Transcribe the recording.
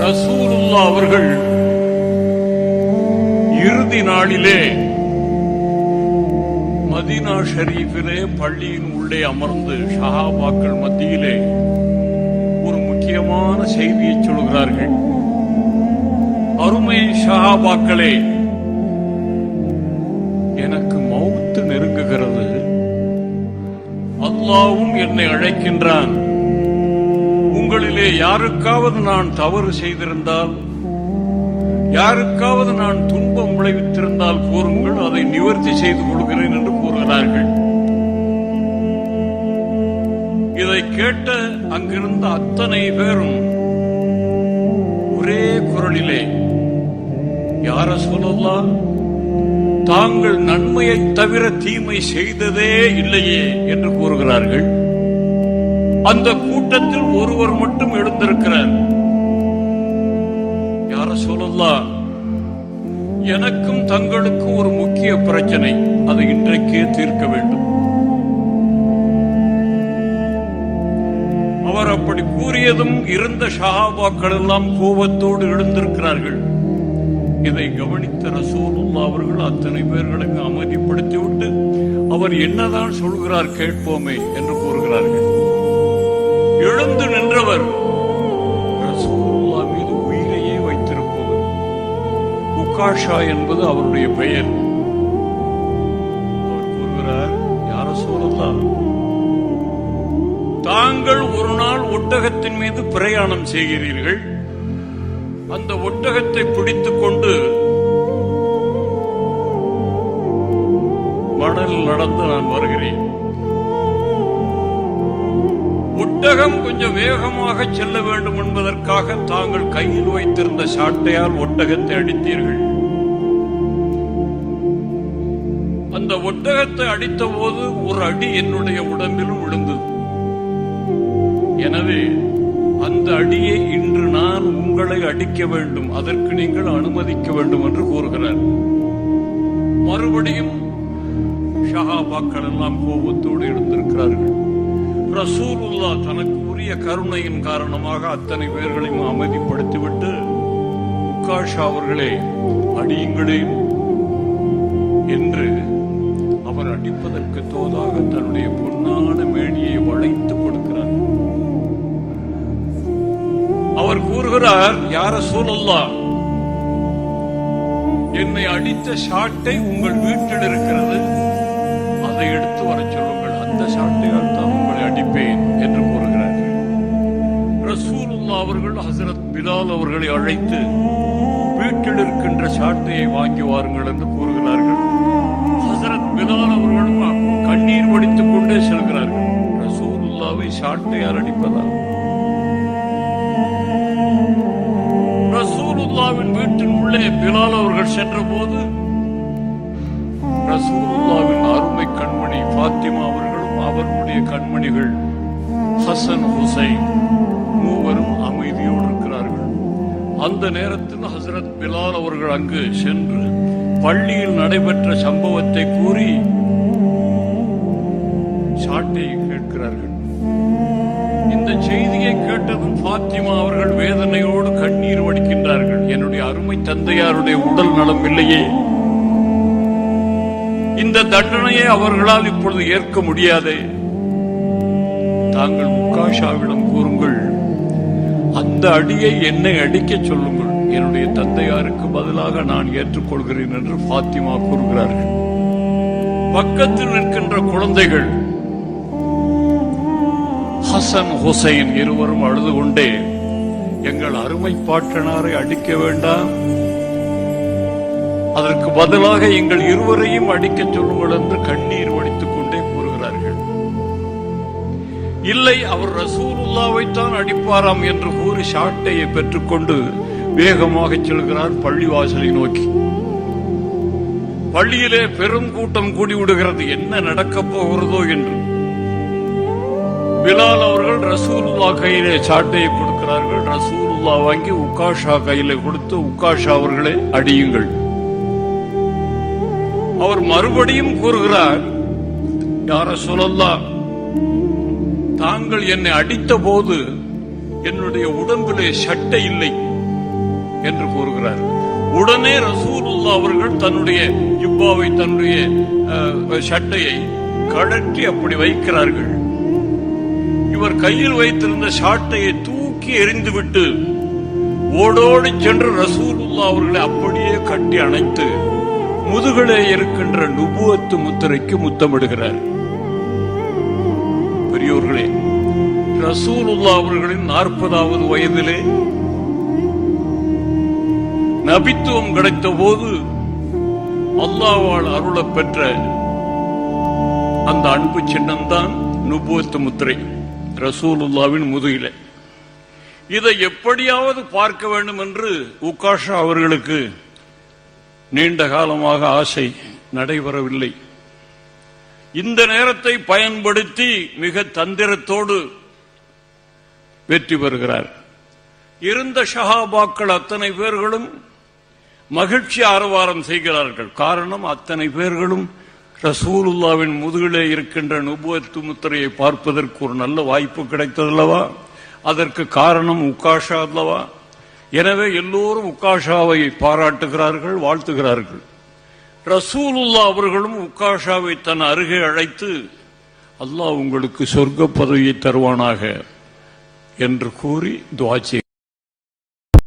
ரசூலுல்லாஹ் அவர்கள் இறுதி நாளிலே மதீனா ஷரீஃபிலே பள்ளியின் உள்ளே அமர்ந்து சஹாபாக்கள் மத்தியிலே ஒரு முக்கியமான செய்தியை சொல்கிறார்கள். அருமை சஹாபாக்களே, எனக்கு மௌத்து நெருங்குகிறது. அல்லாஹ்வும் என்னை அழைக்கின்றான். உங்களிலே யாருக்காவது நான் தவறு செய்திருந்தால், யாருக்காவது நான் துன்பம் விளைவித்திருந்தால் கூறுங்கள், அதை நிவர்த்தி செய்து கொள்கிறேன் என்று கூறுகிறார்கள். இதை கேட்ட அங்கிருந்த அத்தனை பேரும் ஒரே குரலிலே, யா ரசூலல்லாஹ், தாங்கள் நன்மையை தவிர தீமை செய்ததே இல்லையே என்று கூறுகிறார்கள். அந்த கூட்டத்தில் ஒருவர் மட்டும் எழுந்திருக்கிறார். யா ரசூலல்லாஹ், எனக்கும் தங்களுக்கும் ஒரு முக்கிய பிரச்சனை, அதை இன்றைக்கே தீர்க்க வேண்டும். அவர் அப்படி கூறியதும் இருந்த சஹாபாக்கள் எல்லாம் கோபத்தோடு எழுந்திருக்கிறார்கள். இதை கவனித்த ரசூலுல்லாஹ் அவர்கள் அத்தனை பேர்களுக்கு அமைதிப்படுத்திவிட்டு, அவர் என்னதான் சொல்கிறார் கேட்போமே என்று கூறுகிறார்கள். எழுந்து நின்றவர் ரசூலுல்லாஹ் மீது உயிரையே வைத்திருப்பவர். உக்காஷா என்பது அவருடைய பெயர். அவர் கூறுகிறார், யா ரசூலல்லாஹ், தாங்கள் ஒரு நாள் ஒட்டகத்தின் மீது பிரயாணம் செய்கிறீர்கள். அந்த ஒட்டகத்தை பிடித்துக் கொண்டு மணலில் நடந்து நான் வருகிறேன். ஒட்டகம் கொஞ்சம் வேகமாக செல்ல வேண்டும் என்பதற்காக தாங்கள் கையில் வைத்திருந்த சாட்டையால் ஒட்டகத்தை அடித்தீர்கள். அந்த ஒட்டகத்தை அடித்த போது ஒரு அடி என்னுடைய உடம்பிலும் விழுந்தது. எனவே அந்த அடியை இன்று நான் உங்களை அடிக்க வேண்டும், அதற்கு நீங்கள் அனுமதிக்க வேண்டும் என்று கூறுகிறார். மறுபடியும் சஹாபாக்கள் எல்லாம் கோபத்தோடு எழுந்திருக்கிறார்கள். ரசூலுல்லாஹ் தனக்கு உரிய கருணையின் காரணமாக அத்தனை பேர்களையும் அமைதிப்படுத்திவிட்டு, உக்காஷா அவர்களே, அடியுங்களேன் என்று அவர் அடிப்பதற்கு தோதாக தன்னுடைய பொன்னான மேனியை வளைத்து கொடுக்கிறார். அவர் கூறுகிறார், யா ரசூலல்லாஹ், என்னை அடித்த சாட்டை உங்கள் வீட்டில் இருக்கிறது, அதை எடுத்து வர சொல்லுங்கள், அந்த சாட்டையால் தான் உங்களை அடிப்பேன் என்று கூறுகிறார்கள். ரசூலுல்லாஹ் அவர்கள் ஹஸரத் பிலால் அவர்களை அழைத்து வீட்டில் இருக்கின்ற சாட்டையை வாங்கி வாருங்கள் என்று கூறுகிறார்கள். ஹஸரத் பிலால் அவர்களும் கண்ணீர் வடித்துக் கொண்டே செல்கிறார்கள். ரசூலுல்லாஹ்வை சாட்டையால் அடிப்பதால் ரசூலுல்லாஹ்வின் வீட்டின் உள்ளே பிலால் அவர்கள் சென்ற போது ரசூலுல்லாஹ்வின் அருமை கண்மணி ஃபாத்திமா அவர்களும் அவர்களுடைய கண்மணிகள் ஹசன் ஹுசைன் மூவரும் அமைதியோடு இருக்கிறார்கள். அந்த நேரத்தில் ஹஸரத் பிலால் அவர்கள் அங்கு சென்று பள்ளியில் நடைபெற்ற சம்பவத்தை கூறி சாட்டையை கேட்கிறார்கள். இந்த செய்தியை கேட்டதும் ஃபாத்திமா அவர்கள் வேதனையோடு கண்ணீர் வடிக்கின்றார்கள். என்னுடைய அருமை தந்தையாருடைய உடல் நலம் இல்லையே, இந்த தண்டனையை அவர்களால் இப்பொழுது ஏற்க முடியாதே, தாங்கள் உக்காஷாவிடம் கூறுங்கள், அந்த அடியை என்னை அடிக்க சொல்லுங்கள், என்னுடைய தந்தையாருக்கு பதிலாக நான் ஏற்றுக்கொள்கிறேன் என்று ஃபாத்திமா கூறுகிறார்கள். பக்கத்தில் நிற்கின்ற குழந்தைகள் ஹசன் ஹுசைன் இருவரும் அழுது கொண்டே, எங்கள் அருமை பாட்டனாரை அடிக்க வேண்டாம், அதற்கு பதிலாக எங்கள் இருவரையும் அடிக்க சொல்லுங்கள் என்று கண்ணீர் வடித்துக் கொண்டே கூறுகிறார்கள். இல்லை, அவர் ரசூலுல்லாஹ்வைத்தான் அடிப்பாராம் என்று கூறி சாட்டையை பெற்றுக்கொண்டு வேகமாக செல்கிறார் பள்ளிவாசலை நோக்கி. பள்ளியிலே பெரும் கூட்டம் கூடிவிடுகிறது. என்ன நடக்கப் போகிறதோ என்று பிலால் அவர்கள் ரசூலுல்லாஹ் கையிலே சாட்டையை கொடுக்கிறார்கள். ரசூலுல்லாஹ் வாங்கி உக்காஷா கையிலே கொடுத்து, உக்காஷா அவர்களே அடியுங்கள். அவர் மறுபடியும் கூறுகிறார், யா ரசூலல்லாஹ், தாங்கள் என்னை அடித்த போது என்னுடைய உடம்பிலே சட்டை இல்லை, என்று கூறுகிறார். உடனே ரசூலுல்லாஹ் அவர்கள் தன்னுடைய ஜுப்பாவை, தன்னுடைய சட்டையை கழற்றி அப்படி வைக்கிறார்கள். இவர் கையில் வைத்திருந்த சாட்டையை தூக்கி எறிந்துவிட்டு ஓடோடி சென்று ரசூலுல்லாஹ் அவர்களை அப்படியே கட்டி அணைத்து முதுகிலே இருக்கின்ற நுபுவத்து முத்திரைக்கு முத்தமிடுகிறார். பெரியோர்களே, ரசூலுல்லாஹ் அவர்களின் 40வது வயதிலே நபித்துவம் கிடைத்த போது அல்லாஹ்வால் அருளப் பெற்ற அந்த அன்பு சின்னம்தான் நுபுவத்து முத்திரை ரசூலுல்லாஹ்வின் முதுகிலே. இதை எப்படியாவது பார்க்க வேண்டும் என்று உக்காஷா அவர்களுக்கு நீண்ட காலமாக ஆசை, நடைபெறவில்லை. இந்த நேரத்தை பயன்படுத்தி மிக தந்திரத்தோடு வெற்றி பெறுகிறார். இருந்த ஷஹாபாக்கள் அத்தனை பேர்களும் மகிழ்ச்சி ஆரவாரம் செய்கிறார்கள். காரணம், அத்தனை பேர்களும் ரசூலுல்லாஹ்வின் முதுகிலே இருக்கின்ற நுபுவத்து முத்திரையை பார்ப்பதற்கு ஒரு நல்ல வாய்ப்பு கிடைத்ததல்லவா? அதற்கு காரணம் உக்காஷா அல்லவா? எனவே எல்லோரும் உக்காஷாவை பாராட்டுகிறார்கள், வாழ்த்துகிறார்கள். ரசூலுல்லாஹ் அவர்களும் உக்காஷாவை தன் அருகே அழைத்து, அல்லாஹ் உங்களுக்கு சொர்க்க பதவியை தருவானாக என்று கூறி துஆ